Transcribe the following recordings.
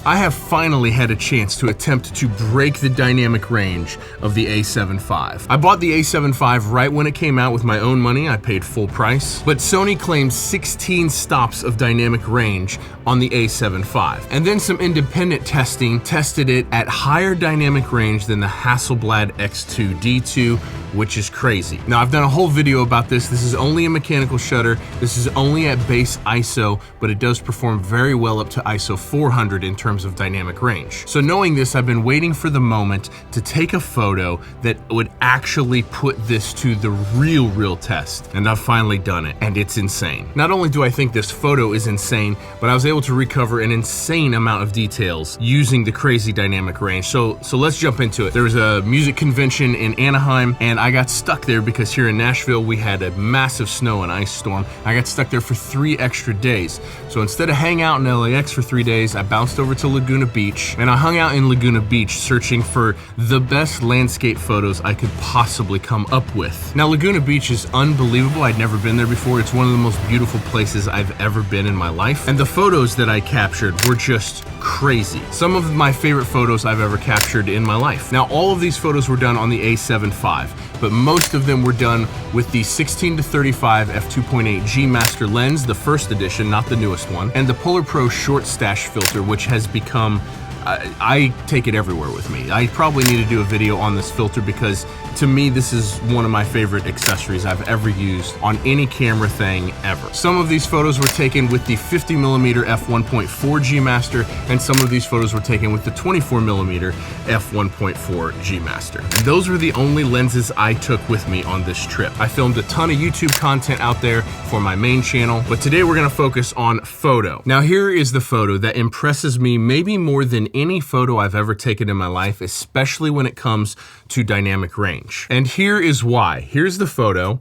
I have finally had a chance to attempt to break the dynamic range of the A7V. I bought the A7V right when it came out with my own money. I paid full price, but Sony claims 16 stops of dynamic range on the A7V. And then some independent testing tested it at higher dynamic range than the Hasselblad X2 D2, which is crazy. Now, I've done a whole video about this. This is only a mechanical shutter. This is only at base ISO, but it does perform very well up to ISO 400 in terms of dynamic range. So knowing this, I've been waiting for the moment to take a photo that would actually put this to the real test. And I've finally done it, and it's insane. Not only do I think this photo is insane, but I was able to recover an insane amount of details using the crazy dynamic range. So let's jump into it. There was a music convention in Anaheim, and I got stuck there because here in Nashville, we had a massive snow and ice storm. I got stuck there for 3 extra days. So instead of hanging out in LAX for 3 days, I bounced over to Laguna Beach, and I hung out in Laguna Beach searching for the best landscape photos I could possibly come up with. Now, Laguna Beach is unbelievable. I'd never been there before. It's one of the most beautiful places I've ever been in my life. And the photos that I captured were just crazy. Some of my favorite photos I've ever captured in my life. Now, all of these photos were done on the A7V, but most of them were done with the 16-35 f2.8 G Master lens, the first edition, not the newest one, and the Polar Pro short stash filter, which has become, I take it everywhere with me. I probably need to do a video on this filter because to me, this is one of my favorite accessories I've ever used on any camera thing ever. Some of these photos were taken with the 50mm f1.4 G Master, and some of these photos were taken with the 24mm f1.4 G Master. And those were the only lenses I took with me on this trip. I filmed a ton of YouTube content out there for my main channel, but today we're gonna focus on photo. Now, here is the photo that impresses me maybe more than any photo I've ever taken in my life, especially when it comes to dynamic range. And here is why. Here's the photo,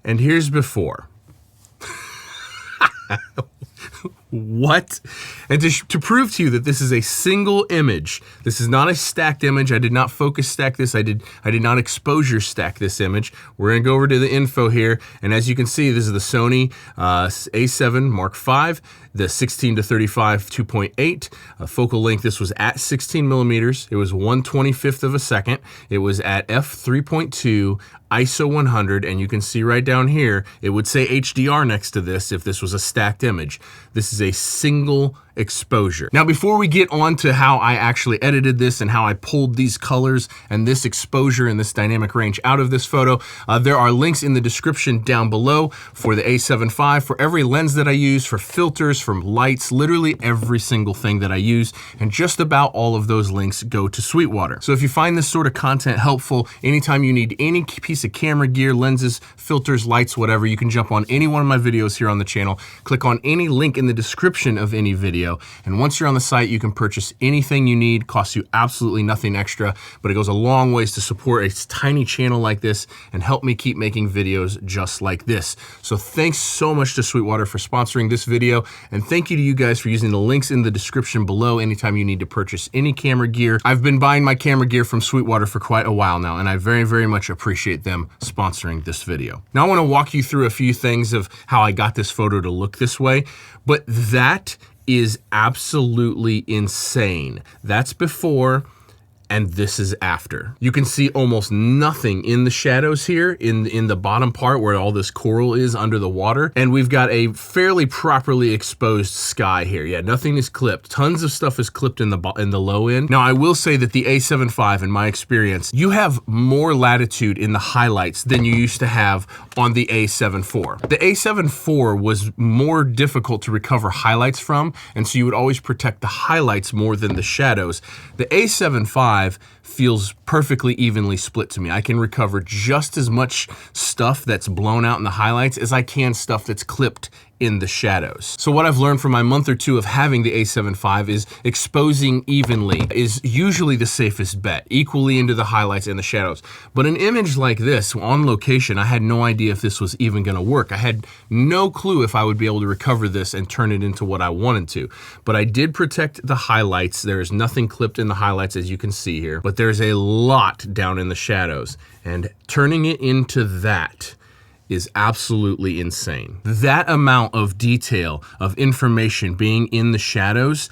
and here's before. What? And to prove to you that this is a single image, this is not a stacked image. I did not focus stack this. I did not exposure stack this image. We're gonna go over to the info here, and as you can see, this is the Sony A7 Mark V, the 16-35 2.8 focal length. This was at 16mm. It was 1/25 of a second. It was at f3.2. ISO 100, and you can see right down here, it would say HDR next to this if this was a stacked image. This is a single exposure. Now, before we get on to how I actually edited this and how I pulled these colors and this exposure and this dynamic range out of this photo, there are links in the description down below for the A7V, for every lens that I use, for filters, from lights, literally every single thing that I use, and just about all of those links go to Sweetwater. So if you find this sort of content helpful, anytime you need any piece of camera gear, lenses, filters, lights, whatever, you can jump on any one of my videos here on the channel, click on any link in the description of any video, and once you're on the site, you can purchase anything you need. Costs you absolutely nothing extra, but it goes a long ways to support a tiny channel like this and help me keep making videos just like this. So thanks so much to Sweetwater for sponsoring this video, and thank you to you guys for using the links in the description below anytime you need to purchase any camera gear. I've been buying my camera gear from Sweetwater for quite a while now, and I very much appreciate them sponsoring this video. Now, I want to walk you through a few things of how I got this photo to look this way, but that is absolutely insane. That's before, and this is after. You can see almost nothing in the shadows here in the bottom part where all this coral is under the water. And we've got a fairly properly exposed sky here. Yeah, nothing is clipped. Tons of stuff is clipped in the low end. Now, I will say that the A7V, in my experience, you have more latitude in the highlights than you used to have on the A7 IV. The A7 IV was more difficult to recover highlights from, and so you would always protect the highlights more than the shadows. The A7V feels perfectly evenly split to me. I can recover just as much stuff that's blown out in the highlights as I can stuff that's clipped in the shadows. So what I've learned from my month or two of having the A7V is exposing evenly is usually the safest bet, equally into the highlights and the shadows. But an image like this on location, I had no idea if this was even gonna work. I had no clue if I would be able to recover this and turn it into what I wanted to. But I did protect the highlights. There is nothing clipped in the highlights, as you can see here, but there's a lot down in the shadows. And turning it into that is absolutely insane. That amount of detail, of information being in the shadows,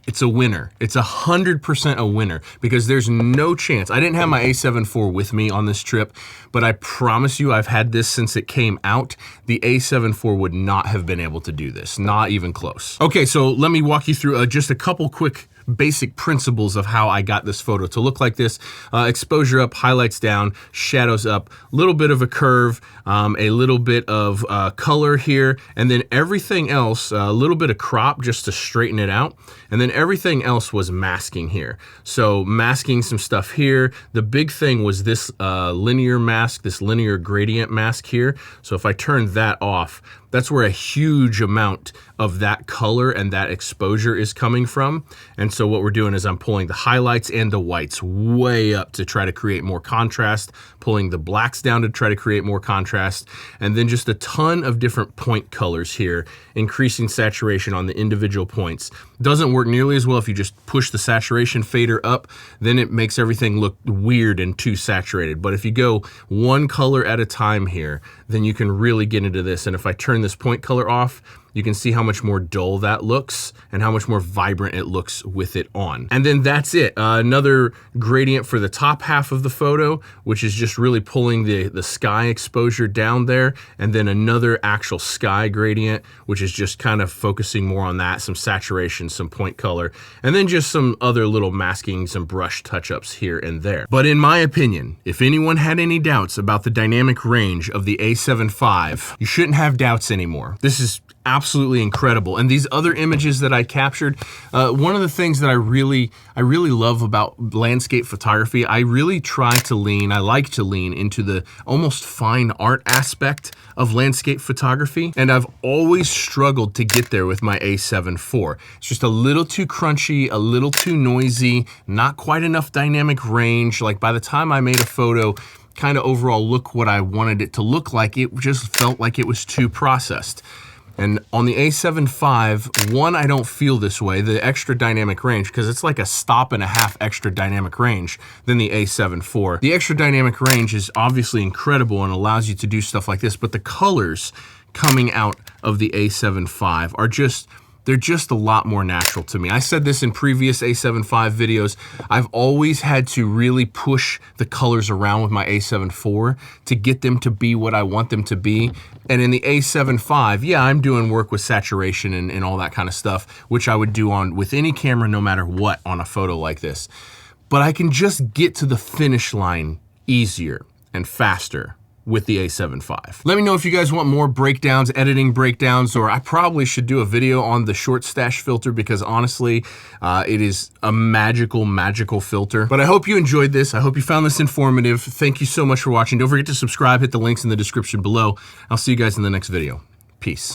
it's a winner. It's 100% a winner because there's no chance. I didn't have my A7 IV with me on this trip, but I promise you I've had this since it came out. The A7 IV would not have been able to do this, not even close. Okay, so let me walk you through just a couple quick basic principles of how I got this photo to look like this. Exposure up, highlights down, shadows up, little bit of a curve, a little bit of color here, and then everything else, a little bit of crop just to straighten it out, and then everything else was masking here. So masking some stuff here. The big thing was this linear mask, this linear gradient mask here. So if I turn that off, that's where a huge amount of that color and that exposure is coming from. And so what we're doing is I'm pulling the highlights and the whites way up to try to create more contrast, pulling the blacks down to try to create more contrast, and then just a ton of different point colors here, increasing saturation on the individual points. Doesn't work nearly as well if you just push the saturation fader up, then it makes everything look weird and too saturated. But if you go one color at a time here, then you can really get into this. And if I turn this point color off, you can see how much more dull that looks and how much more vibrant it looks with it on. And then that's it. Another gradient for the top half of the photo, which is just really pulling the sky exposure down there. And then another actual sky gradient, which is just kind of focusing more on that, some saturation, some point color, and then just some other little masking, some brush touch-ups here and there. But in my opinion, if anyone had any doubts about the dynamic range of the A7 V, you shouldn't have doubts anymore. This is absolutely incredible. And these other images that I captured, one of the things that I really love about landscape photography, I like to lean into the almost fine art aspect of landscape photography. And I've always struggled to get there with my A7 IV. It's just a little too crunchy, a little too noisy, not quite enough dynamic range. Like by the time I made a photo, kind of overall look what I wanted it to look like, it just felt like it was too processed. And on the A7 V, one, I don't feel this way, the extra dynamic range, because it's like a stop and a half extra dynamic range than the A7 IV. The extra dynamic range is obviously incredible and allows you to do stuff like this, but the colors coming out of the A7 V are they're just a lot more natural to me. I said this in previous A7 V videos. I've always had to really push the colors around with my A7 IV to get them to be what I want them to be. And in the A7 V, yeah, I'm doing work with saturation and all that kind of stuff, which I would do with any camera no matter what on a photo like this. But I can just get to the finish line easier and faster with the A7 V. Let me know if you guys want more breakdowns, editing breakdowns, or I probably should do a video on the short stash filter because honestly, it is a magical filter. But I hope you enjoyed this. I hope you found this informative. Thank you so much for watching. Don't forget to subscribe, hit the links in the description below. I'll see you guys in the next video. Peace.